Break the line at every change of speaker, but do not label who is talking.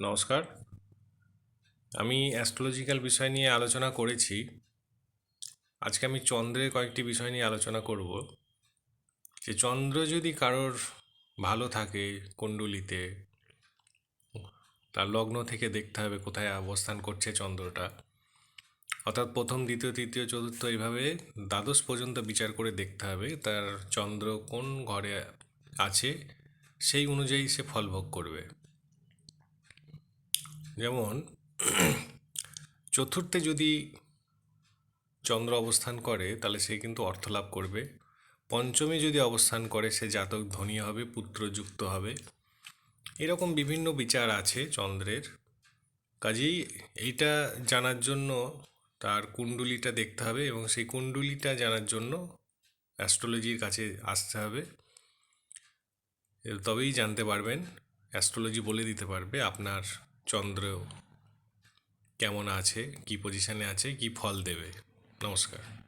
নমস্কার। আমি অ্যাস্ট্রোলজিক্যাল বিষয় নিয়ে আলোচনা করেছি। আজকে আমি চন্দ্রের কয়েকটি বিষয় নিয়ে আলোচনা করব। যে চন্দ্র যদি কারোর ভালো থাকে কুণ্ডলিতে, তার লগ্ন থেকে দেখতে হবে কোথায় অবস্থান করছে চন্দ্রটা, অর্থাৎ প্রথম দ্বিতীয় তৃতীয় চতুর্থ এইভাবে দ্বাদশ পর্যন্ত বিচার করে দেখতে হবে তার চন্দ্র কোন ঘরে আছে, সেই অনুযায়ী সে ফল ভোগ করবে। যেমন চতুর্থে যদি চন্দ্র অবস্থান করে তাহলে সে কিন্তু অর্থ লাভ করবে। পঞ্চমে যদি অবস্থান করে সে জাতক ধনী হবে, পুত্রযুক্ত হবে। এরকম বিভিন্ন বিচার আছে চন্দ্রের। কাজেই এইটা জানার জন্য তার কুণ্ডলিটা দেখতে হবে এবং সেই কুণ্ডলিটা জানার জন্য অ্যাস্ট্রোলজির কাছে আসতে হবে। তবেই জানতে পারবেন, অ্যাস্ট্রোলজি বলে দিতে পারবে আপনার চন্দ্র কেমন আছে, কি পজিশনে আছে, কি ফল দেবে। নমস্কার।